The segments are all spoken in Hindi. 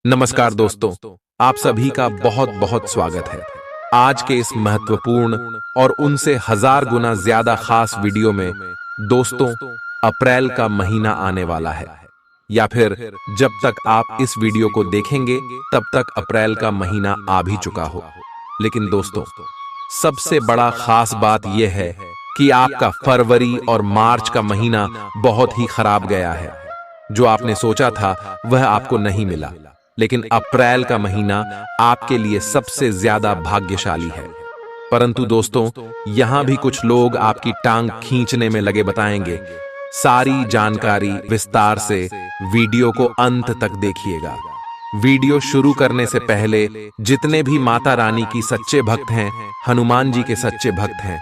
नमस्कार दोस्तों, आप सभी का बहुत बहुत स्वागत है। आज के इस महत्वपूर्ण और उनसे हजार गुना ज्यादा खास वीडियो में दोस्तों, अप्रैल का महीना आने वाला है, या फिर जब तक आप इस वीडियो को देखेंगे तब तक अप्रैल का महीना आ भी चुका हो। लेकिन दोस्तों, सबसे बड़ा खास बात यह है कि आपका फरवरी और मार्च का महीना बहुत ही खराब गया है। जो आपने सोचा था वह आपको नहीं मिला, लेकिन अप्रैल का महीना आपके लिए सबसे ज्यादा भाग्यशाली है। परंतु दोस्तों, यहां भी कुछ लोग आपकी टांग खींचने में लगे बताएंगे। सारी जानकारी विस्तार से वीडियो को अंत तक देखिएगा। वीडियो शुरू करने से पहले जितने भी माता रानी की सच्चे भक्त हैं, हनुमान जी के सच्चे भक्त हैं,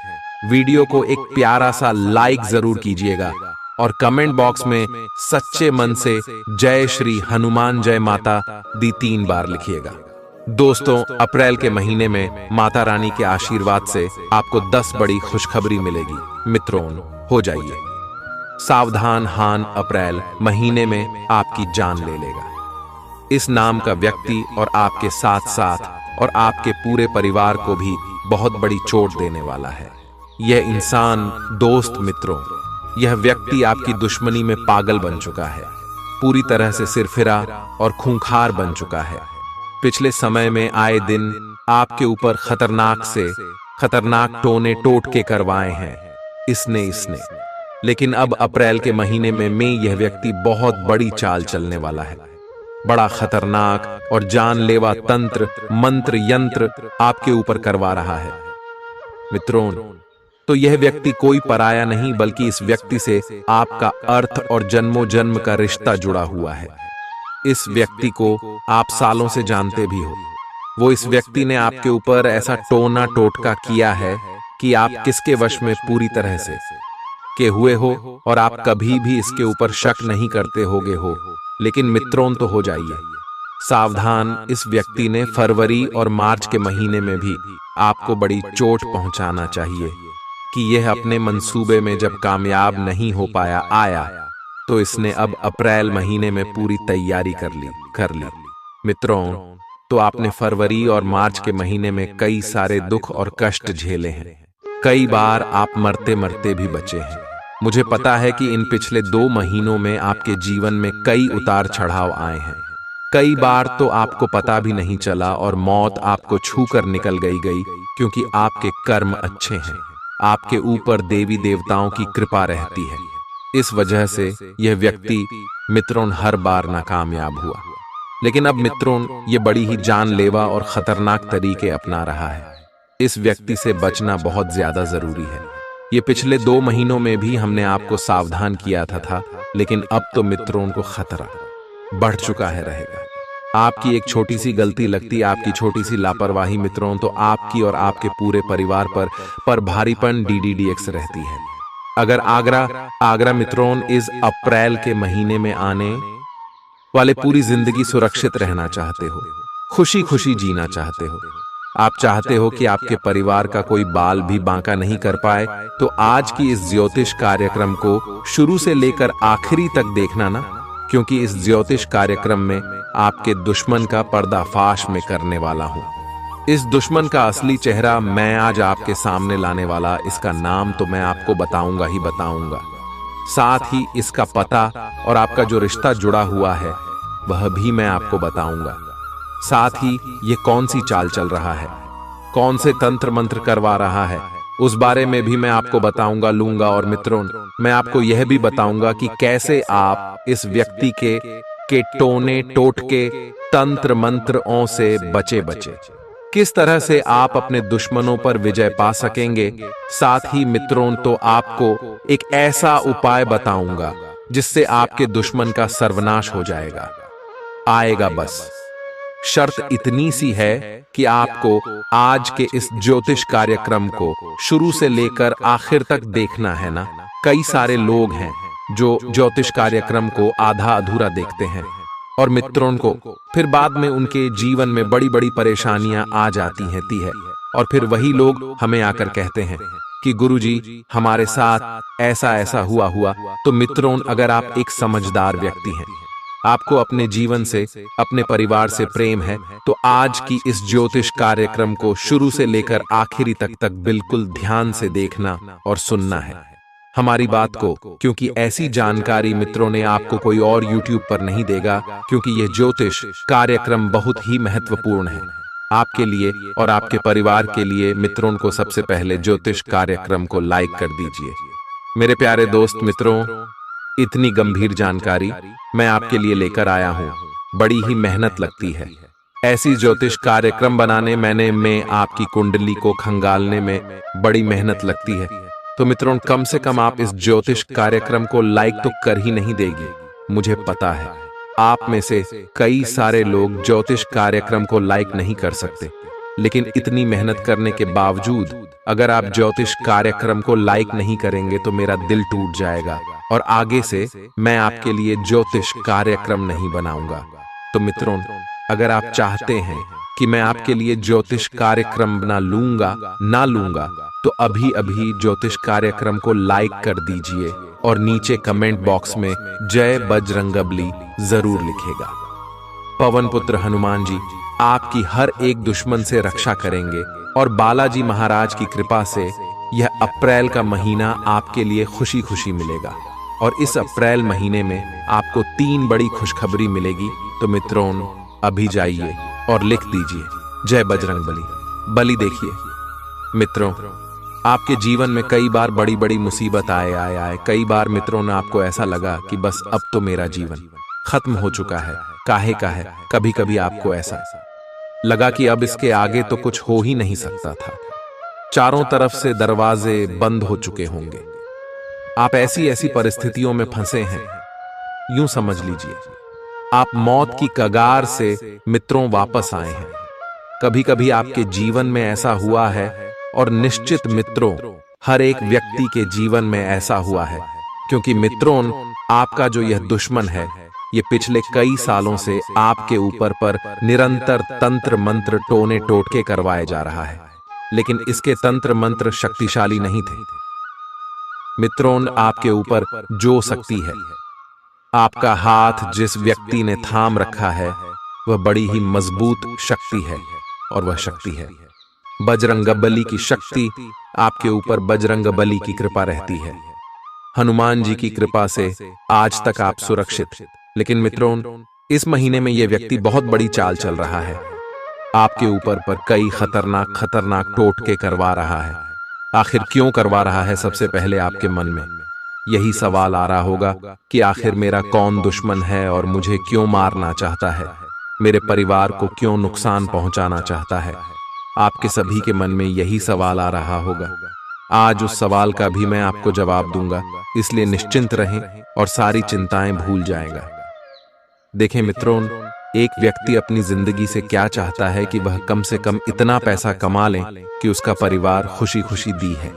वीडियो को एक प्यारा सा लाइक जरूर कीजिएगा और कमेंट बॉक्स में सच्चे मन से जय श्री हनुमान जय माता दी 3 बार लिखिएगा। दोस्तों, अप्रैल के महीने में माता रानी के आशीर्वाद से आपको 10 बड़ी खुशखबरी मिलेगी। मित्रों, हो जाइए सावधान, हान अप्रैल महीने में आपकी जान ले लेगा। इस नाम का व्यक्ति और आपके साथ साथ और आपके पूरे परिवार को भी बहुत बड़ी चोट देने वाला है। यह इंसान, दोस्त मित्रों, यह व्यक्ति आपकी दुश्मनी में पागल बन चुका है, पूरी तरह से सिरफिरा और खूंखार बन चुका है। पिछले समय में आए दिन आपके ऊपर खतरनाक से खतरनाक टोने टोटके करवाए हैं इसने। लेकिन अब अप्रैल के महीने में यह व्यक्ति बहुत बड़ी चाल चलने वाला है। बड़ा खतरनाक और जानलेवा तंत्र, मंत्र, यंत्र आपके ऊपर करवा रहा है। मित्रों, तो यह व्यक्ति कोई पराया नहीं, बल्कि इस व्यक्ति से आपका अर्थ और जन्मों जन्म का रिश्ता जुड़ा हुआ है। इस व्यक्ति को आप सालों से जानते भी हो। वो इस व्यक्ति ने आपके ऊपर ऐसा टोना टोटका किया है कि आप किसके वश में पूरी तरह से के हुए हो और आप कभी भी इसके ऊपर शक नहीं करते होगे हो। लेकिन मित्रों, तो हो जाइए सावधान। इस व्यक्ति ने फरवरी और मार्च के महीने में भी आपको बड़ी चोट पहुंचाना चाहिए कि यह अपने मंसूबे में जब कामयाब नहीं हो पाया आया, तो इसने अब अप्रैल महीने में पूरी तैयारी कर ली। मित्रों, तो आपने फरवरी और मार्च के महीने में कई सारे दुख और कष्ट झेले हैं। कई बार आप मरते मरते भी बचे हैं। मुझे पता है कि इन पिछले 2 महीनों में आपके जीवन में कई उतार चढ़ाव आए हैं। कई बार तो आपको पता भी नहीं चला और मौत आपको छूकर निकल गई, क्योंकि आपके कर्म अच्छे हैं। आपके ऊपर देवी देवताओं की कृपा रहती है। इस वजह से यह व्यक्ति मित्रों हर बार नाकामयाब हुआ। लेकिन अब मित्रों, ये बड़ी ही जानलेवा और खतरनाक तरीके अपना रहा है। इस व्यक्ति से बचना बहुत ज्यादा जरूरी है। ये पिछले 2 महीनों में भी हमने आपको सावधान किया था, लेकिन अब तो मित्रों को खतरा बढ़ चुका है रहेगा। आपकी एक छोटी सी गलती लगती, आपकी छोटी सी लापरवाही मित्रों, तो आपकी और आपके पूरे परिवार पर भारीपन DDDX रहती है। अगर आगरा मित्रों इस अप्रैल के महीने में आने वाले पूरी जिंदगी सुरक्षित रहना चाहते हो, खुशी खुशी जीना चाहते हो, आप चाहते हो कि आपके परिवार का कोई बाल भी बांका नहीं कर पाए, तो आज की इस ज्योतिष कार्यक्रम को शुरू से लेकर आखिरी तक देखना ना, क्योंकि इस ज्योतिष कार्यक्रम में आपके दुश्मन का पर्दाफाश में करने वाला हूं। इस दुश्मन का असली चेहरा मैं आज आपके सामने लाने वाला, इसका नाम तो मैं आपको बताऊंगा ही बताऊंगा, साथ ही इसका पता और आपका जो रिश्ता जुड़ा हुआ है वह भी मैं आपको बताऊंगा। साथ ही ये कौन सी चाल चल रहा है, कौन से तंत्र मंत्र करवा रहा है, उस बारे में भी मैं आपको बताऊंगा लूंगा। और मित्रों, मैं आपको यह भी बताऊंगा कि कैसे आप इस व्यक्ति के टोने टोटके तंत्र मंत्रों से बचे, किस तरह से आप अपने दुश्मनों पर विजय पा सकेंगे। साथ ही मित्रों, तो आपको एक ऐसा उपाय बताऊंगा जिससे आपके दुश्मन का सर्वनाश हो आएगा। बस शर्त इतनी सी है कि आपको आज के इस ज्योतिष कार्यक्रम को शुरू से लेकर आखिर तक देखना है ना। कई सारे लोग हैं जो ज्योतिष कार्यक्रम को आधा अधूरा देखते हैं और मित्रों को फिर बाद में उनके जीवन में बड़ी बड़ी परेशानियां आ जाती हैं और फिर वही लोग हमें आकर कहते हैं कि गुरुजी हमारे साथ ऐसा ऐसा हुआ। तो मित्रों, अगर आप एक समझदार व्यक्ति हैं आपको अपने जीवन से, अपने परिवार से प्रेम है, तो आज की इस ज्योतिष कार्यक्रम को शुरू से लेकर आखिरी तक बिल्कुल ध्यान से देखना और सुनना है हमारी बात को, क्योंकि ऐसी जानकारी मित्रों ने आपको कोई और YouTube पर नहीं देगा, क्योंकि यह ज्योतिष कार्यक्रम बहुत ही महत्वपूर्ण है आपके लिए और आपके परिवार के लिए। मित्रों को सबसे पहले ज्योतिष कार्यक्रम को लाइक कर दीजिए। मेरे प्यारे दोस्त मित्रों, इतनी गंभीर जानकारी मैं आपके लिए लेकर आया हूं, बड़ी ही मेहनत लगती है ऐसी ज्योतिष कार्यक्रम बनाने में आपकी कुंडली को खंगालने में बड़ी मेहनत लगती है। तो मित्रों, कम से कम आप इस ज्योतिष कार्यक्रम को लाइक तो कर ही नहीं देगी। मुझे पता है आप में से कई सारे लोग ज्योतिष कार्यक्रम को लाइक नहीं कर सकते, लेकिन इतनी मेहनत करने के बावजूद अगर आप ज्योतिष कार्यक्रम को लाइक नहीं करेंगे तो मेरा दिल टूट जाएगा और आगे से मैं आपके लिए ज्योतिष कार्यक्रम नहीं बनाऊंगा। तो मित्रों, अगर आप चाहते हैं कि मैं आपके लिए ज्योतिष कार्यक्रम बना लूंगा ना लूंगा, तो अभी अभी ज्योतिष कार्यक्रम को लाइक कर दीजिए और नीचे कमेंट बॉक्स में जय बजरंगबली जरूर लिखेगा। पवन पुत्र हनुमान जी आपकी हर एक दुश्मन से रक्षा करेंगे और बालाजी महाराज की कृपा से यह अप्रैल का महीना आपके लिए खुशी खुशी मिलेगा। और इस अप्रैल महीने में आपको 3 बड़ी खुशखबरी मिलेगी। तो मित्रों, अभी जाइए और लिख दीजिए जय बजरंगबली। बलि देखिए मित्रों, आपके जीवन में कई बार बड़ी बड़ी मुसीबत आए कई बार मित्रों ने आपको ऐसा लगा कि बस अब तो मेरा जीवन खत्म हो चुका है, काहे का है। कभी कभी आपको ऐसा लगा कि अब इसके आगे तो कुछ हो ही नहीं सकता था, चारों तरफ से दरवाजे बंद हो चुके होंगे। आप ऐसी परिस्थितियों में फंसे हैं, यूं समझ लीजिए आप मौत की कगार से मित्रों वापस आए हैं। कभी कभी आपके जीवन में ऐसा हुआ है और निश्चित मित्रों हर एक व्यक्ति के जीवन में ऐसा हुआ है, क्योंकि मित्रों आपका जो यह दुश्मन है ये पिछले कई सालों से आपके ऊपर पर निरंतर तंत्र मंत्र टोने टोटके करवाए जा रहा है, लेकिन इसके तंत्र मंत्र शक्तिशाली नहीं थे। मित्रों, आपके ऊपर जो शक्ति है, आपका हाथ जिस व्यक्ति ने थाम रखा है वह बड़ी ही मजबूत शक्ति है और वह शक्ति है बजरंगबली की शक्ति। आपके ऊपर बजरंगबली की कृपा रहती है, हनुमान जी की कृपा से आज तक आप सुरक्षित। लेकिन मित्रों, इस महीने में यह व्यक्ति बहुत बड़ी चाल चल रहा है, आपके ऊपर पर कई खतरनाक टोटके करवा रहा है। आखिर क्यों करवा रहा है? सबसे पहले आपके मन में यही सवाल आ रहा होगा कि आखिर मेरा कौन दुश्मन है और मुझे क्यों मारना चाहता है, मेरे परिवार को क्यों नुकसान पहुंचाना चाहता है। आपके सभी के मन में यही सवाल आ रहा होगा। आज उस सवाल का भी मैं आपको जवाब दूंगा, इसलिए निश्चिंत रहें और सारी चिंताएं भूल जाएगा। देखें मित्रों, एक व्यक्ति अपनी जिंदगी से क्या चाहता है कि वह कम से कम इतना पैसा कमा ले कि उसका परिवार खुशी खुशी दी है,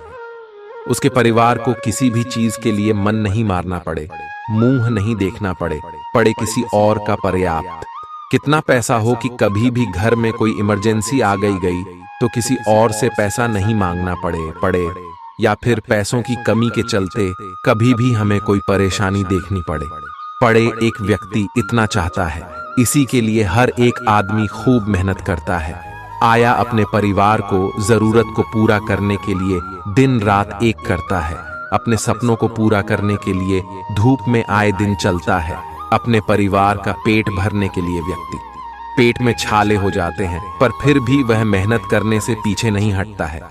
उसके परिवार को किसी भी चीज के लिए मन नहीं मारना पड़े, मुंह नहीं देखना पड़े किसी और का पर्याप्त। कितना पैसा हो कि कभी भी घर में कोई इमरजेंसी आ गई तो किसी और से पैसा नहीं मांगना पड़े या फिर पैसों की कमी के चलते कभी भी हमें कोई परेशानी देखनी पड़े। एक व्यक्ति इतना चाहता है, इसी के लिए हर एक आदमी खूब मेहनत करता है, आया अपने परिवार को जरूरत को पूरा करने के लिए दिन रात एक करता है, अपने सपनों को पूरा करने के लिए धूप में आए दिन चलता है, अपने परिवार का पेट भरने के लिए व्यक्ति पेट में छाले हो जाते हैं, पर फिर भी वह मेहनत करने से पीछे नहीं हटता है।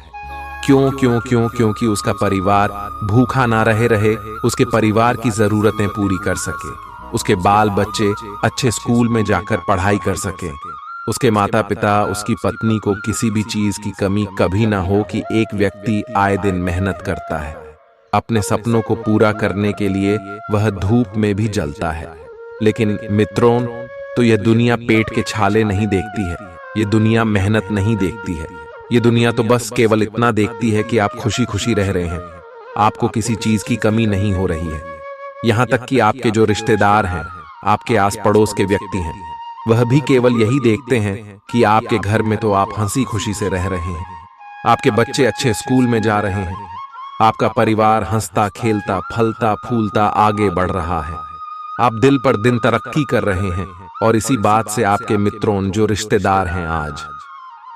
क्योंकि उसका परिवार भूखा ना रहे, उसके परिवार की जरूरतें पूरी कर सके, उसके बाल बच्चे अच्छे स्कूल में जाकर पढ़ाई कर सके, उसके माता पिता, उसकी पत्नी को किसी भी चीज की कमी कभी ना हो कि एक व्यक्ति आए दिन मेहनत करता है, अपने सपनों को पूरा करने के लिए वह धूप में भी जलता है। लेकिन मित्रों, तो यह दुनिया पेट के छाले नहीं देखती है, ये दुनिया मेहनत नहीं देखती है, ये दुनिया तो बस केवल इतना देखती है कि आप खुशी खुशी रह रहे हैं, आपको किसी चीज की कमी नहीं हो रही है। यहाँ तक कि आपके जो रिश्तेदार हैं, आपके आस पड़ोस के व्यक्ति हैं, वह भी केवल यही देखते हैं कि आपके घर में तो आप हंसी खुशी से रह रहे हैं, आपके बच्चे अच्छे स्कूल में जा रहे हैं, आपका परिवार हंसता खेलता फलता फूलता आगे बढ़ रहा है। आप दिल पर दिन तरक्की कर रहे हैं और इसी बात से आपके मित्रों जो रिश्तेदार हैं, आज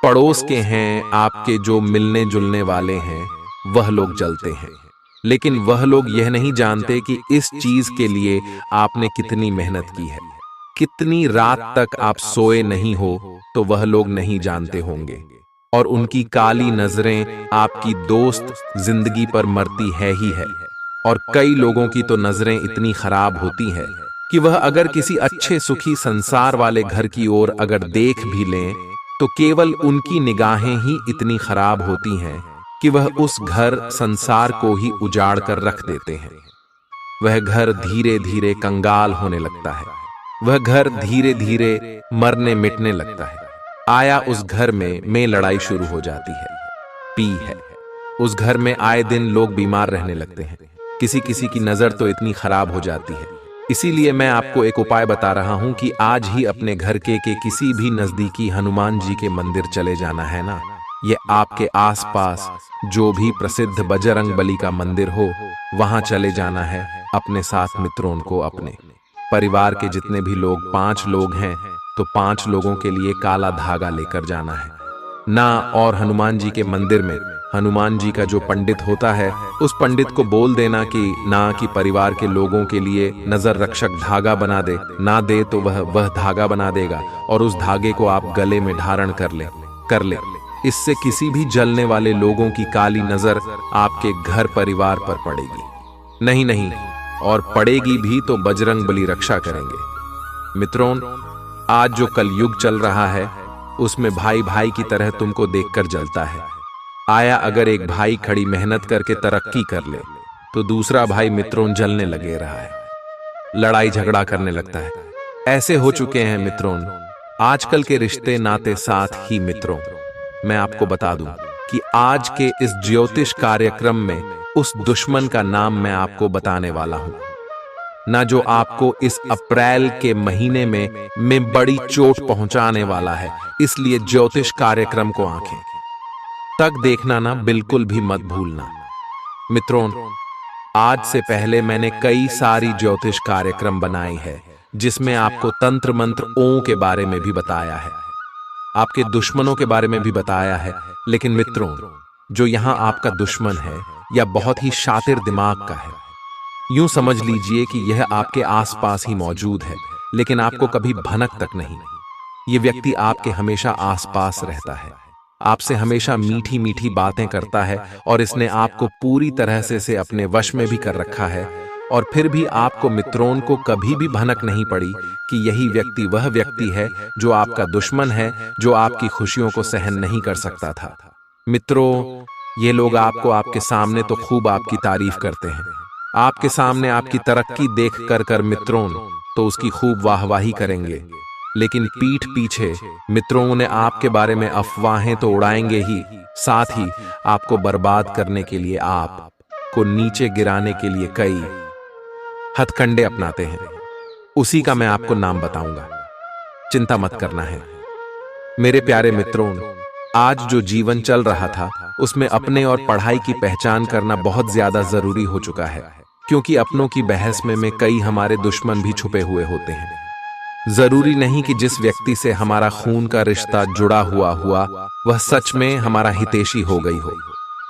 पड़ोस के हैं, आपके जो मिलने जुलने वाले हैं, वह लोग जलते हैं। लेकिन वह लोग यह नहीं जानते कि इस चीज के लिए आपने कितनी मेहनत की है, कितनी रात तक आप सोए नहीं हो, तो वह लोग नहीं जानते होंगे। और उनकी काली नजरें आपकी दोस्त जिंदगी पर मरती है ही है। और कई लोगों की तो नजरें इतनी खराब होती हैं कि वह अगर किसी अच्छे सुखी संसार वाले घर की ओर अगर देख भी लें, तो केवल उनकी निगाहें ही इतनी खराब होती हैं कि वह उस घर संसार को ही उजाड़ कर रख देते हैं। वह घर धीरे धीरे कंगाल होने लगता है, वह घर धीरे धीरे मरने मिटने लगता है। आया उस घर में लड़ाई शुरू हो जाती है, पी है। उस घर में आए दिन लोग बीमार रहने लगते हैं, किसी किसी की नजर तो इतनी खराब हो जाती है। इसीलिए मैं आपको एक उपाय बता रहा हूं कि आज ही अपने घर के किसी भी नजदीकी हनुमान जी के मंदिर चले जाना है ना। ये आपके आसपास जो भी प्रसिद्ध बजरंग बली का मंदिर हो, वहां चले जाना है। अपने साथ मित्रों को, अपने परिवार के जितने भी लोग 5 लोग हैं, तो 5 लोगों के लिए काला धागा लेकर जाना है ना। और हनुमान जी के मंदिर में हनुमान जी का जो पंडित होता है, उस पंडित को बोल देना कि परिवार के लोगों के लिए नजर रक्षक धागा बना दे, ना दे तो वह धागा बना देगा और उस धागे को आप गले में धारण कर ले। इससे किसी भी जलने वाले लोगों की काली नजर आपके घर परिवार पर पड़ेगी नहीं, और पड़ेगी भी तो बजरंग बली रक्षा करेंगे। मित्रों, आज जो कलयुग चल रहा है, उसमें भाई भाई की तरह तुमको देखकर जलता है। आया अगर एक भाई खड़ी मेहनत करके तरक्की कर ले, तो दूसरा भाई मित्रों जलने लगे रहा है, लड़ाई झगड़ा करने लगता है। ऐसे हो चुके हैं मित्रों आजकल के रिश्ते नाते। साथ ही मित्रों, मैं आपको बता दूं कि आज के इस ज्योतिष कार्यक्रम में उस दुश्मन का नाम मैं आपको बताने वाला हूं ना, जो आपको इस अप्रैल के महीने में बड़ी चोट पहुंचाने वाला है। इसलिए ज्योतिष कार्यक्रम को आंखें तक देखना ना, बिल्कुल भी मत भूलना। मित्रों, आज से पहले मैंने कई सारी ज्योतिष कार्यक्रम बनाए हैं, जिसमें आपको तंत्र मंत्र ओं के बारे में भी बताया है, आपके दुश्मनों के बारे में भी बताया है। लेकिन मित्रों, जो यहां आपका दुश्मन है या बहुत ही शातिर दिमाग का है, यूं समझ लीजिए कि यह आपके आसपास ही मौजूद है, लेकिन आपको कभी भनक तक नहीं। यह व्यक्ति आपके हमेशा आसपास रहता है, आपसे हमेशा मीठी मीठी बातें करता है, और इसने आपको पूरी तरह से अपने वश में भी कर रखा है। और फिर भी आपको मित्रों को कभी भी भनक नहीं पड़ी कि यही व्यक्ति वह व्यक्ति है जो आपका दुश्मन है, जो आपकी खुशियों को सहन नहीं कर सकता था। मित्रों, ये लोग आपको आपके सामने तो खूब आपकी तारीफ करते हैं, आपके सामने आपकी तरक्की देख कर मित्रों तो उसकी खूब वाहवाही करेंगे, लेकिन पीठ पीछे मित्रों ने आपके बारे में अफवाहें तो उड़ाएंगे ही, साथ ही आपको बर्बाद करने के लिए, आपको नीचे गिराने के लिए कई हथकंडे अपनाते हैं। उसी का मैं आपको नाम बताऊंगा, चिंता मत करना है। मेरे प्यारे मित्रों, आज जो जीवन चल रहा था, उसमें अपने और पढ़ाई की पहचान करना बहुत ज्यादा जरूरी हो चुका है, क्योंकि अपनों की बहस में कई हमारे दुश्मन भी छुपे हुए होते हैं। जरूरी नहीं कि जिस व्यक्ति से हमारा खून का रिश्ता जुड़ा हुआ वह सच में हमारा हितैषी हो गई हो,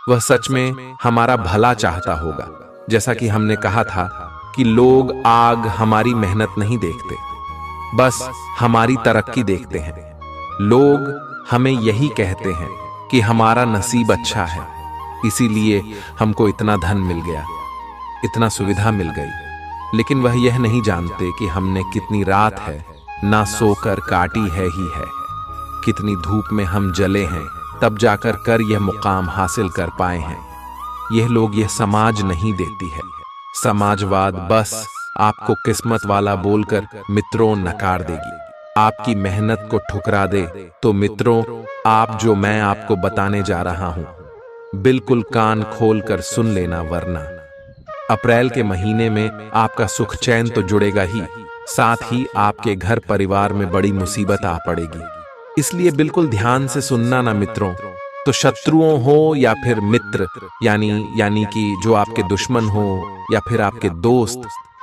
वह सच में हमारा भला चाहता होगा। जैसा कि हमने कहा था कि लोग आग हमारी मेहनत नहीं देखते, बस हमारी तरक्की देखते हैं। लोग हमें यही कहते हैं कि हमारा नसीब अच्छा है, इसीलिए हमको इतना धन मिल गया, इतना सुविधा मिल गई। लेकिन वह यह नहीं जानते कि हमने कितनी रात है ना सोकर काटी है ही है, कितनी धूप में हम जले हैं, तब जाकर यह मुकाम हासिल कर पाए हैं। यह लोग, यह समाज नहीं देती है। समाजवाद बस आपको किस्मत वाला बोलकर मित्रों नकार देगी, आपकी मेहनत को ठुकरा दे। तो मित्रों, आप जो मैं आपको बताने जा रहा हूं, बिल्कुल कान खोलकर सुन लेना, वरना अप्रैल के महीने में आपका सुख चैन तो जुड़ेगा ही, साथ ही आपके घर परिवार में बड़ी मुसीबत आ पड़ेगी। इसलिए बिल्कुल ध्यान से सुनना ना मित्रों। तो शत्रुओं हो या फिर मित्र, यानी कि जो आपके दुश्मन हो या फिर आपके दोस्त,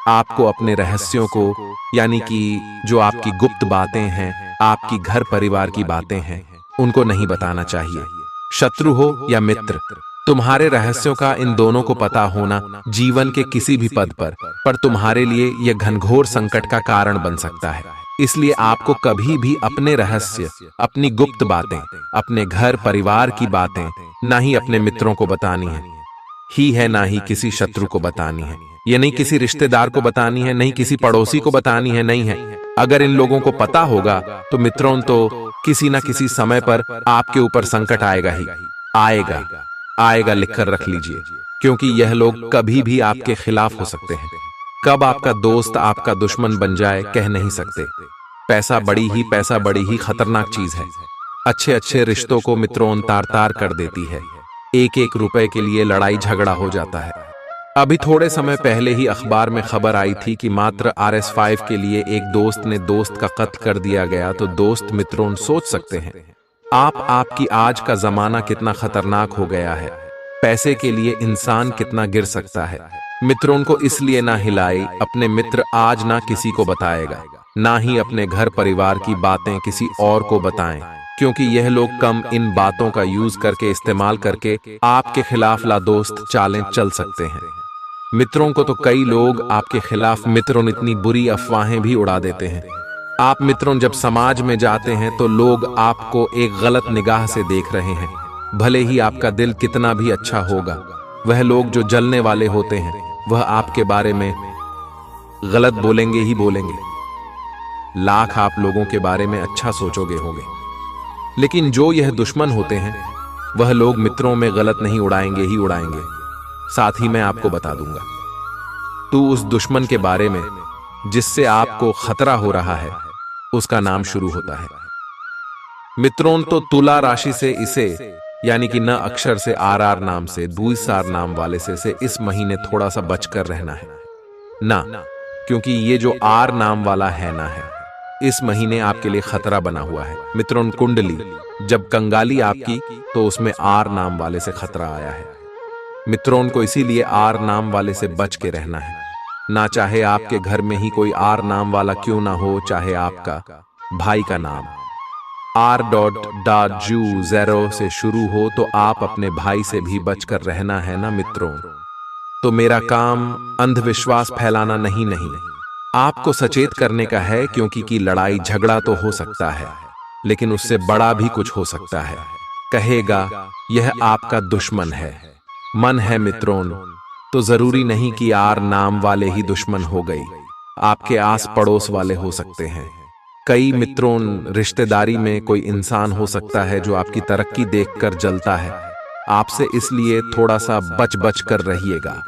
आपको अपने रहस्यों को, यानी कि जो आपकी गुप्त बातें हैं, आपकी घर परिवार की बातें हैं, उनको नहीं बताना चाहिए। शत्रु हो या मित्र, तुम्हारे रहस्यों का इन दोनों को पता होना जीवन के किसी भी पद पर तुम्हारे लिए यह घनघोर संकट का कारण बन सकता है। इसलिए आपको कभी भी अपने रहस्य, अपनी गुप्त बातें, अपने घर परिवार की बातें ना ही अपने मित्रों को बतानी है ना ही किसी शत्रु को बतानी है। ये नहीं किसी रिश्तेदार को बतानी है, नहीं किसी पड़ोसी को बतानी है, नहीं है। अगर इन लोगों को पता होगा तो मित्रों, तो किसी ना किसी समय पर आपके ऊपर संकट आएगा ही आएगा। लिखकर रख लीजिए, क्योंकि यह लोग कभी भी आपके खिलाफ हो सकते हैं। कब आपका दोस्त आपका दुश्मन बन जाए कह नहीं सकते। पैसा बड़ी ही खतरनाक चीज है। अच्छे रिश्तों को मित्रों तार कर देती है। एक रुपए के लिए लड़ाई झगड़ा हो जाता है। अभी थोड़े समय पहले ही अखबार में खबर आई थी कि मात्र RS5 के लिए एक दोस्त ने दोस्त का कत्ल कर दिया गया। तो दोस्त मित्रों, सोच सकते हैं आपकी आज का जमाना कितना खतरनाक हो गया है। पैसे के लिए इंसान कितना गिर सकता है। मित्रों को इसलिए ना हिलाए। अपने मित्र आज ना किसी को बताएगा, ना ही अपने घर परिवार की बातें किसी और को बताएं, क्योंकि यह लोग कम इन बातों का यूज करके, इस्तेमाल करके आपके खिलाफ लादोस्त चालें चल सकते हैं। मित्रों को तो कई लोग आपके खिलाफ मित्रों इतनी बुरी अफवाहें भी उड़ा देते हैं। आप मित्रों जब समाज में जाते हैं तो लोग आपको एक गलत निगाह से देख रहे हैं। भले ही आपका दिल कितना भी अच्छा होगा, वह लोग जो जलने वाले होते हैं वह आपके बारे में गलत बोलेंगे ही बोलेंगे। लाख आप लोगों के बारे में अच्छा सोचोगे होगे, लेकिन जो यह दुश्मन होते हैं वह लोग मित्रों में गलत नहीं उड़ाएंगे ही उड़ाएंगे। साथ ही मैं आपको बता दूंगा तो उस दुश्मन के बारे में जिससे आपको खतरा हो रहा है, उसका नाम शुरू होता है। मित्रों, तो तुला राशि से इसे, यानी कि न अक्षर से RR नाम से, द्विसार नाम वाले से इस महीने थोड़ा सा बचकर रहना है ना, क्योंकि ये जो R नाम वाला है ना है, इस महीने आपके लिए खतरा बना हुआ है। मित्रों, कुंडली जब कंगाली आपकी तो उसमें R नाम वाले से खतरा आया है। मित्रों को इसीलिए R नाम वाले से बच के रहना है। ना चाहे आपके घर में ही कोई R नाम वाला क्यों ना हो, चाहे आपका भाई का नाम R.Ju0 से शुरू हो, तो आप अपने भाई से भी बचकर रहना है ना मित्रों। तो मेरा काम अंधविश्वास फैलाना नहीं, आपको सचेत करने का है, क्योंकि की लड़ाई झगड़ा तो हो सकता है, लेकिन उससे बड़ा भी कुछ हो सकता है। कहेगा यह आपका दुश्मन है, मन है मित्रों, तो जरूरी नहीं कि R नाम वाले ही दुश्मन हो गई। आपके आस पड़ोस वाले हो सकते हैं। कई मित्रों, रिश्तेदारी में कोई इंसान हो सकता है जो आपकी तरक्की देखकर जलता है आपसे, इसलिए थोड़ा सा बच कर रहिएगा।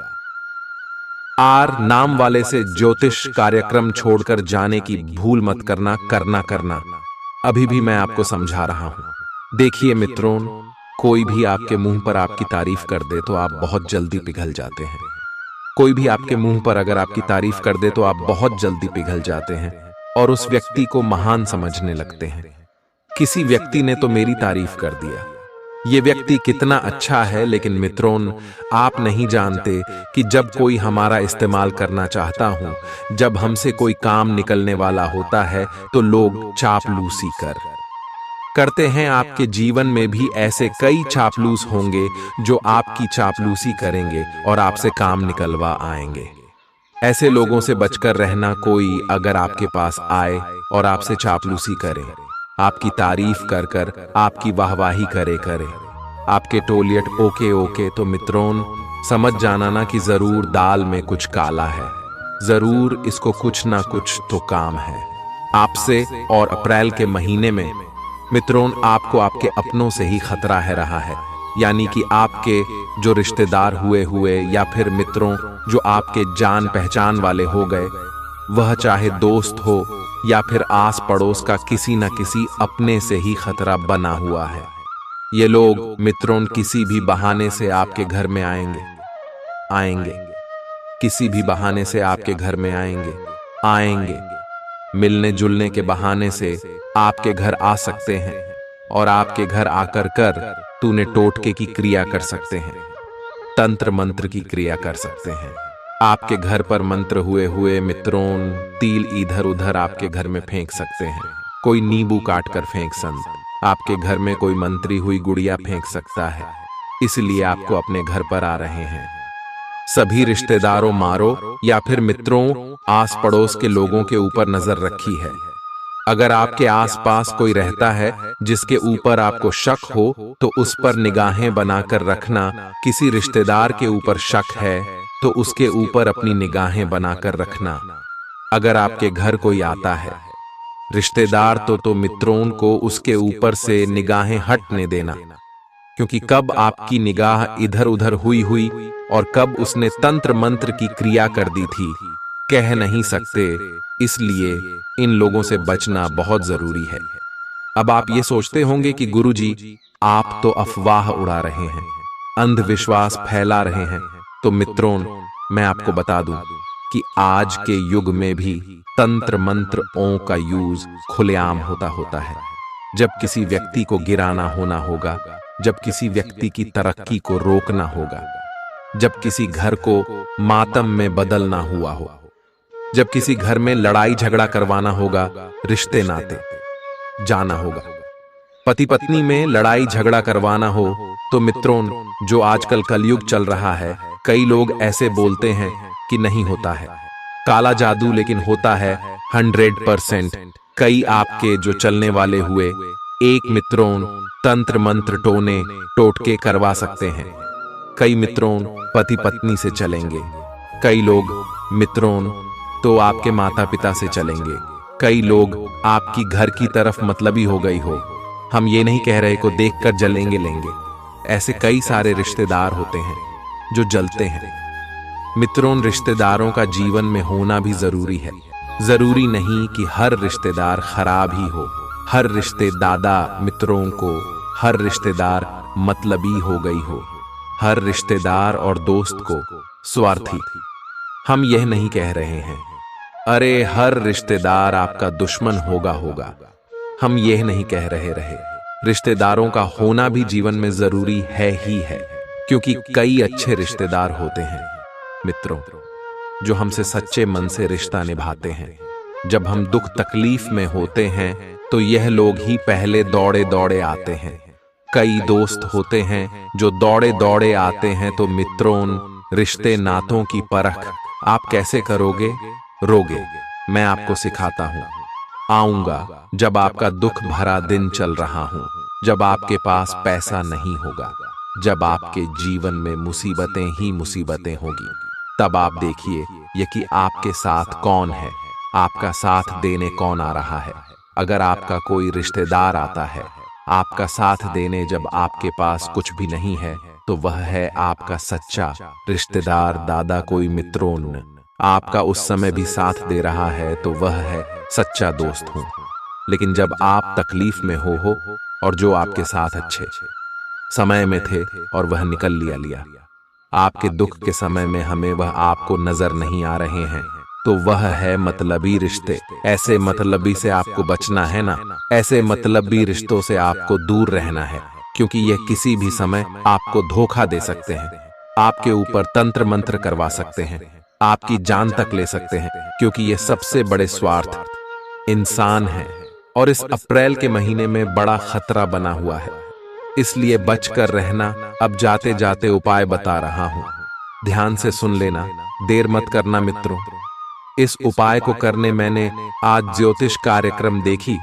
R नाम वाले से ज्योतिष कार्यक्रम छोड़कर जाने की भूल मत करना। अभी भी मैं आपको समझा रहा हूं। देखिए मित्रों, कोई भी आपके मुंह पर आपकी तारीफ कर दे तो आप बहुत जल्दी पिघल जाते हैं। कोई भी आपके मुंह पर अगर आपकी तारीफ कर दे तो आप बहुत जल्दी पिघल जाते हैं और उस व्यक्ति को महान समझने लगते हैं। किसी व्यक्ति ने तो मेरी तारीफ कर दिया, ये व्यक्ति कितना अच्छा है, लेकिन मित्रों आप नहीं जानते कि जब कोई हमारा इस्तेमाल करना चाहता हूं, जब हमसे कोई काम निकलने वाला होता है, तो लोग चापलूसी करते हैं। आपके जीवन में भी ऐसे कई चापलूस होंगे जो आपकी चापलूसी करेंगे और आपसे काम निकलवा आएंगे। ऐसे लोगों से बचकर रहना। कोई अगर आपके पास आए और आपसे चापलूसी करे, आपकी तारीफ कर आपकी वाहवाही करे, आपके टोलियट ओके, तो मित्रों समझ जाना ना कि जरूर दाल में कुछ काला है, जरूर इसको कुछ ना कुछ तो काम है आपसे। और अप्रैल के महीने में मित्रों आपको आपके अपनों से ही खतरा है रहा है, यानी कि आपके जो रिश्तेदार हुए या फिर मित्रों जो आपके जान पहचान वाले हो गए, वह चाहे दोस्त हो या फिर आस पड़ोस का किसी न किसी अपने से ही खतरा बना हुआ है। ये लोग मित्रों किसी भी बहाने से आपके घर में आएंगे, किसी भी बहाने से आपके घर में आएंगे, मिलने जुलने के बहाने से आपके घर आ सकते हैं और आपके घर आकर तूने टोटके की क्रिया कर सकते हैं, तंत्र मंत्र की क्रिया कर सकते हैं। आपके घर पर मंत्र हुए हुए मित्रों तिल इधर उधर आपके घर में फेंक सकते हैं। कोई नींबू काट कर फेंक संत आपके घर में कोई मंत्री हुई गुड़िया फेंक सकता है। इसलिए आपको अपने घर पर आ रहे हैं। सभी रिश्तेदारों मारो या फिर मित्रों आस पड़ोस के लोगों के ऊपर नजर रखी है। अगर आपके आसपास कोई रहता है जिसके ऊपर आपको शक हो तो उस पर निगाहें बनाकर रखना। किसी रिश्तेदार के ऊपर शक है तो उसके ऊपर अपनी निगाहें बनाकर रखना। अगर आपके घर कोई आता है रिश्तेदार तो मित्रों को उसके ऊपर से निगाहें हटने देना, क्योंकि कब आपकी निगाह इधर उधर हुई और कब उसने तंत्र मंत्र की क्रिया कर दी थी कह नहीं सकते। इसलिए इन लोगों से बचना बहुत जरूरी है। अब आप ये सोचते होंगे कि गुरुजी आप तो अफवाह उड़ा रहे हैं, अंधविश्वास फैला रहे हैं। तो मित्रों मैं आपको बता दूं कि आज के युग में भी तंत्र मंत्र ओं का यूज खुलेआम होता है। जब किसी व्यक्ति को गिराना होना होगा, जब किसी व्यक्ति की तरक्की को रोकना होगा, जब किसी घर को मातम में बदलना हुआ हो, जब किसी घर में लड़ाई झगड़ा करवाना होगा, रिश्ते नाते जाना होगा, पति पत्नी में लड़ाई झगड़ा करवाना हो तो मित्रों जो आजकल कलयुग चल रहा है, कई लोग ऐसे बोलते हैं कि नहीं होता है काला जादू, लेकिन होता है 100%। कई आपके जो चलने वाले हुए एक मित्रों तंत्र मंत्र टोने टोटके करवा सकते हैं। कई मित्रों पति पत्नी से चलेंगे, कई लोग मित्रों तो आपके माता पिता से चलेंगे, कई लोग आपकी घर की तरफ मतलबी हो गई हो। हम ये नहीं कह रहे को देखकर जलेंगे लेंगे, ऐसे कई सारे रिश्तेदार होते हैं जो जलते हैं। मित्रों रिश्तेदारों का जीवन में होना भी जरूरी है। जरूरी नहीं कि हर रिश्तेदार खराब ही हो, हर रिश्तेदादा मित्रों को हर रिश्तेदार मतलबी हो गई हो, हर रिश्तेदार और दोस्त को स्वार्थी। हम यह नहीं कह रहे हैं अरे हर रिश्तेदार आपका दुश्मन होगा। हम यह नहीं कह रहे रिश्तेदारों का होना भी जीवन में जरूरी है ही है, क्योंकि कई अच्छे रिश्तेदार होते हैं मित्रों जो हमसे सच्चे मन से रिश्ता निभाते हैं। जब हम दुख तकलीफ में होते हैं तो यह लोग ही पहले दौड़े दौड़े आते हैं। कई दोस्त होते हैं जो दौड़े दौड़े आते हैं। तो मित्रों रिश्ते नातों की परख आप कैसे करोगे? रोगे मैं आपको सिखाता हूं। आऊंगा जब आपका दुख भरा दिन चल रहा हूं, जब आपके पास पैसा नहीं होगा, जब आपके जीवन में मुसीबतें ही मुसीबतें होगी। तब आप देखिए ये कि आपके साथ कौन है, आपका साथ देने कौन आ रहा है। अगर आपका कोई रिश्तेदार आता है आपका साथ देने जब आपके पास कुछ भी नहीं है, तो वह है आपका सच्चा रिश्तेदार। दादा कोई मित्रों आपका उस समय भी साथ दे रहा है तो वह है सच्चा दोस्त हूं। लेकिन जब आप तकलीफ में हो और जो आपके साथ अच्छे समय में थे और वह निकल लिया, आपके दुख के समय में हमें वह आपको नजर नहीं आ रहे हैं, तो वह है मतलबी रिश्ते। ऐसे मतलबी से आपको बचना है ना, ऐसे मतलबी रिश्तों से आपको दूर रहना है, क्योंकि यह किसी भी समय आपको धोखा दे सकते हैं, आपके ऊपर तंत्र मंत्र करवा सकते हैं, आपकी जान तक ले सकते हैं, क्योंकि ये सबसे बड़े स्वार्थ इंसान है। और इस अप्रैल के महीने में बड़ा खतरा बना हुआ है, इसलिए बचकर रहना। अब जाते जाते उपाय बता रहा हूं, ध्यान से सुन लेना, देर मत करना मित्रों। इस उपाय को करने मैंने आज ज्योतिष कार्यक्रम देखी,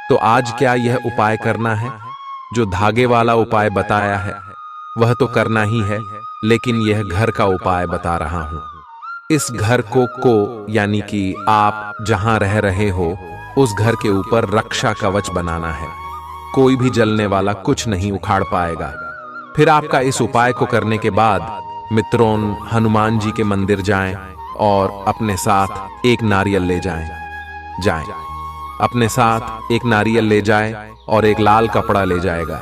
तो आज क्या यह उपाय करना है? जो धागे वाला उपाय बताया है वह तो करना ही है, लेकिन यह घर का उपाय बता रहा हूं। इस घर को यानी कि आप जहां रह रहे हो उस घर के ऊपर रक्षा कवच बनाना है। कोई भी जलने वाला कुछ नहीं उखाड़ पाएगा। फिर आपका इस उपाय को करने के बाद मित्रों हनुमान जी के मंदिर जाएं और अपने साथ एक नारियल ले जाएं। अपने साथ एक नारियल ले जाए और एक लाल कपड़ा ले जाएगा।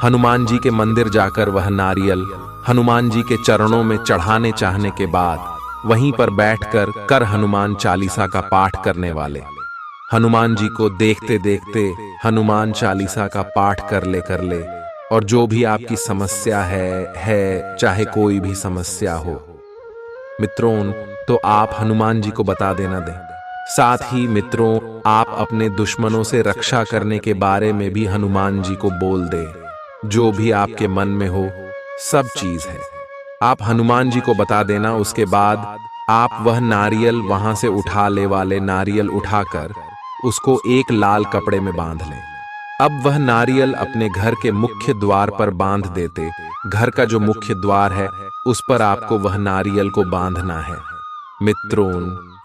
हनुमान जी के मंदिर जाकर वह नारियल हनुमान जी के चरणों में चढ़ाने चाहने के बाद वहीं पर बैठकर कर हनुमान चालीसा का पाठ करने वाले हनुमान जी को देखते देखते हनुमान चालीसा का पाठ कर ले और जो भी आपकी समस्या है चाहे कोई भी समस्या हो, मित्रों, तो आप हनुमान जी को बता देना दें। साथ ही मित्रों, आप अपने दुश्मनों से रक्षा करने के बारे में भी हनुमान जी को बोल दें। जो भी आपके मन में हो, सब चीज है, आप हनुमान जी को बता देना। उसके बाद आप वह नारियल वहां से उठा ले वाले नारियल उठाकर उसको एक लाल कपड़े में बांध लें। अब वह नारियल अपने घर के मुख्य द्वार पर बांध देते। घर का जो मुख्य द्वार है उस पर आपको वह नारियल को बांधना है। मित्रों,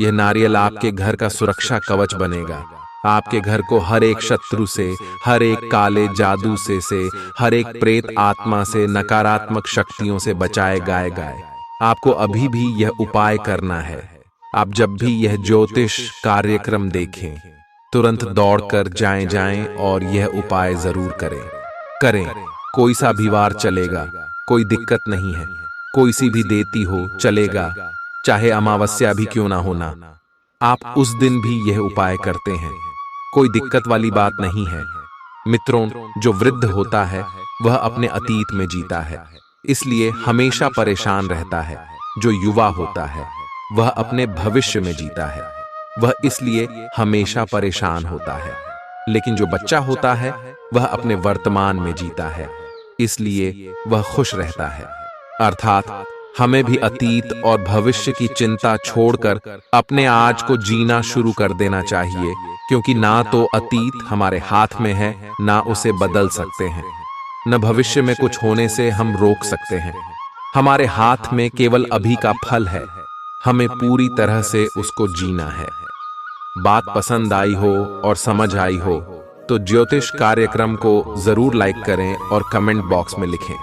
यह नारियल आपके घर का सुरक्षा कवच बनेगा। आपके घर को हर एक शत्रु से, हर एक काले जादू से हर एक प्रेत आत्मा से, नकारात्मक शक्तियों से बचाएगा। आपको अभी भी यह उपाय करना है। आप जब भी यह ज्योतिष कार्यक्रम देखें, तुरंत दौड़कर जाएं और यह उपाय जरूर करें। कोई सा भी वार चलेगा, कोई दिक्कत नहीं है। कोई सी भी देती हो चलेगा, चाहे अमावस्या भी क्यों ना होना, आप उस दिन भी यह उपाय करते हैं, कोई दिक्कत वाली बात नहीं है। मित्रों, जो वृद्ध होता है वह अपने अतीत में जीता है, इसलिए हमेशा परेशान रहता है। जो युवा होता है वह अपने भविष्य में जीता है, वह इसलिए हमेशा परेशान होता है। लेकिन जो बच्चा होता है वह अपने वर्तमान में जीता है, इसलिए वह खुश रहता है। अर्थात हमें भी अतीत और भविष्य की चिंता छोड़कर अपने आज को जीना शुरू कर देना चाहिए, क्योंकि ना तो अतीत हमारे हाथ में है, ना उसे बदल सकते हैं, न भविष्य में कुछ होने से हम रोक सकते हैं। हमारे हाथ में केवल अभी का फल है, हमें पूरी तरह से उसको जीना है। बात पसंद आई हो और समझ आई हो तो ज्योतिष कार्यक्रम को जरूर लाइक करें और कमेंट बॉक्स में लिखें।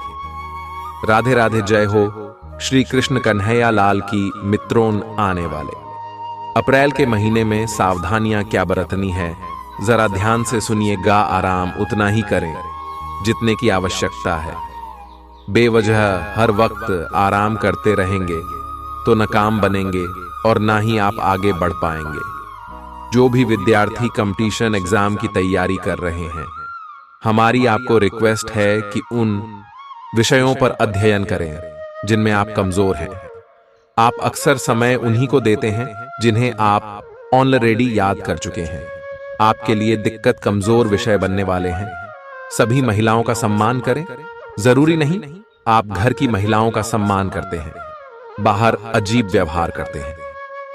राधे राधे, जय हो श्री कृष्ण कन्हैया लाल की। मित्रों, आने वाले अप्रैल के महीने में सावधानियां क्या बरतनी है, जरा ध्यान से सुनिएगा। आराम उतना ही करें जितने की आवश्यकता है। बेवजह हर वक्त आराम करते रहेंगे तो न काम बनेंगे और ना ही आप आगे बढ़ पाएंगे। जो भी विद्यार्थी कंपटीशन एग्जाम की तैयारी कर रहे हैं, हमारी आपको रिक्वेस्ट है कि उन विषयों पर अध्ययन करें जिनमें आप कमजोर हैं। आप अक्सर समय उन्हीं को देते हैं जिन्हें आप ऑलरेडी याद कर चुके हैं। आपके लिए दिक्कत कमजोर विषय बनने वाले हैं। सभी महिलाओं का सम्मान करें। जरूरी नहीं आप घर की महिलाओं का सम्मान करते हैं, बाहर अजीब व्यवहार करते हैं।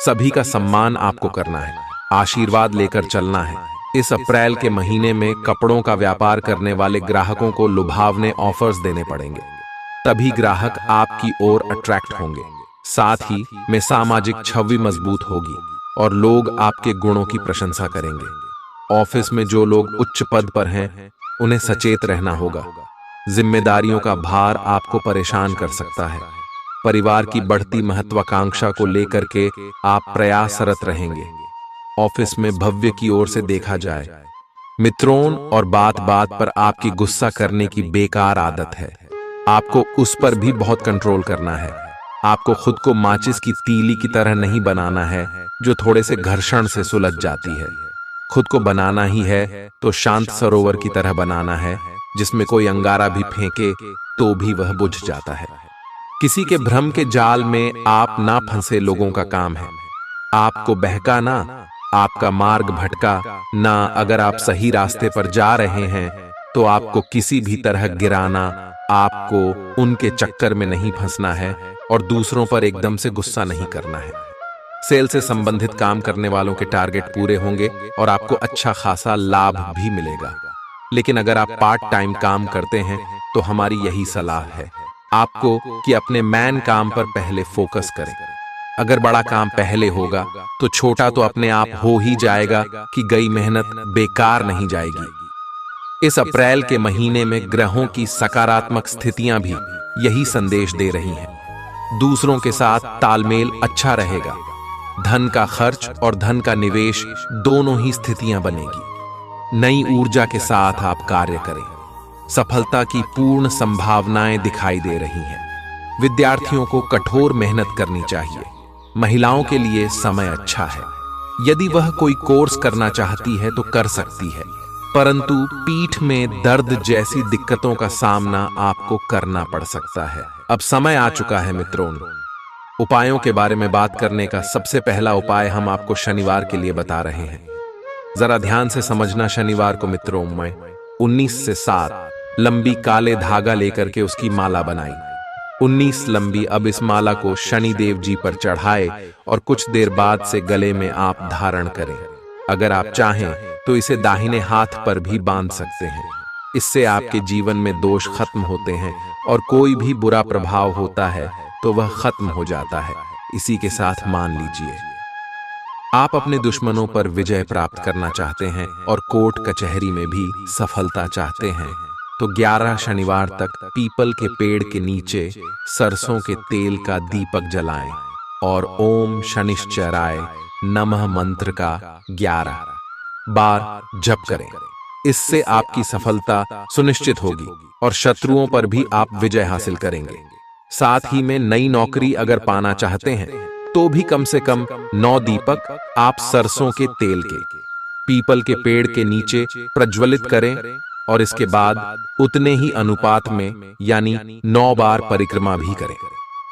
सभी का सम्मान आपको करना है, आशीर्वाद लेकर चलना है। इस अप्रैल के महीने में कपड़ों का व्यापार करने वाले ग्राहकों को लुभावने ऑफर्स देने पड़ेंगे, तभी ग्राहक आपकी ओर अट्रैक्ट होंगे। साथ ही में सामाजिक छवि मजबूत होगी और लोग आपके गुणों की प्रशंसा करेंगे। ऑफिस में जो लोग उच्च पद पर हैं, उन्हें सचेत रहना होगा। जिम्मेदारियों का भार आपको परेशान कर सकता है। परिवार की बढ़ती महत्वाकांक्षा को लेकर के आप प्रयासरत रहेंगे। ऑफिस में भव्य की ओर से देखा जाए। मित्रों, और बात बात पर आपकी गुस्सा करने की बेकार आदत है, आपको उस पर भी बहुत कंट्रोल करना है। आपको खुद को माचिस की तीली की तरह नहीं बनाना है जो थोड़े से घर्षण से सुलझ जाती है। खुद को बनाना ही है तो शांत सरोवर की तरह बनाना है, जिसमें कोई अंगारा भी फेंके तो भी वह बुझ जाता है। किसी के भ्रम के जाल में आप ना फंसे लोगों का काम है। आपको बहकाना, आपका मार्ग भटका ना। अगर आप सही रास्ते पर जा रहे हैं तो आपको किसी भी तरह गिराना, आपको उनके चक्कर में नहीं फंसना है और दूसरों पर एकदम से गुस्सा नहीं करना है। सेल से संबंधित काम करने वालों के टारगेट पूरे होंगे और आपको अच्छा खासा लाभ भी मिलेगा। लेकिन अगर आप पार्ट टाइम काम करते हैं तो हमारी यही सलाह है आपको कि अपने मेन काम पर पहले फोकस करें। अगर बड़ा काम पहले होगा तो छोटा तो अपने आप हो ही जाएगा कि गई मेहनत बेकार नहीं जाएगी। इस अप्रैल के महीने में ग्रहों की सकारात्मक स्थितियां भी यही संदेश दे रही हैं। दूसरों के साथ तालमेल अच्छा रहेगा। धन का खर्च और धन का निवेश दोनों ही स्थितियां बनेगी। नई ऊर्जा के साथ आप कार्य करें। सफलता की पूर्ण संभावनाएं दिखाई दे रही हैं। विद्यार्थियों को कठोर मेहनत करनी चाहिए। महिलाओं के लिए समय अच्छा है। यदि वह कोई कोर्स करना चाहती है तो कर सकती है, परंतु पीठ में दर्द जैसी दिक्कतों का सामना आपको करना पड़ सकता है। अब समय आ चुका है मित्रों, उपायों के बारे में बात करने का सबसे पहला उपाय हम आपको शनिवार के लिए बता रहे हैं। जरा ध्यान से समझना। शनिवार को मित्रों में 19 से 7 लंबी काले धागा लेकर के उसकी माला बनाई। 19 लंबी। अब इस माला को शनिदेव जी पर चढ़ाए और कुछ देर बाद से गले में आप धारण करें। अगर आप चाहें तो इसे दाहिने हाथ पर भी बांध सकते हैं। इससे आपके जीवन में दोष खत्म होते हैं और कोई भी बुरा प्रभाव होता है तो वह खत्म हो जाता है। इसी के साथ मान लीजिए आप अपने दुश्मनों पर विजय प्राप्त करना चाहते हैं और कोर्ट कचहरी में भी सफलता चाहते हैं तो 11 शनिवार तक पीपल के पेड़ के नीचे सरसों के तेल का दीपक जलाएं और ओम शनिश्चराय नमः मंत्र का 11 बार जप करें। इससे आपकी सफलता सुनिश्चित होगी और शत्रुओं पर भी आप विजय हासिल करेंगे। साथ ही में नई नौकरी अगर पाना चाहते हैं तो भी कम से कम 9 दीपक आप सरसों के तेल के पीपल के पेड़ के नीचे प्रज्वलित करें और इसके बाद उतने ही अनुपात में यानी 9 बार परिक्रमा भी करें।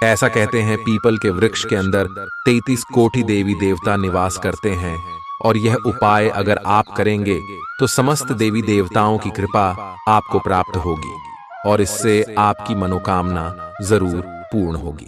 ऐसा कहते हैं पीपल के वृक्ष के अंदर 33 कोटि देवी देवता निवास करते हैं और यह उपाय अगर आप करेंगे तो समस्त देवी देवताओं की कृपा आपको प्राप्त होगी और इससे आपकी मनोकामना जरूर पूर्ण होगी।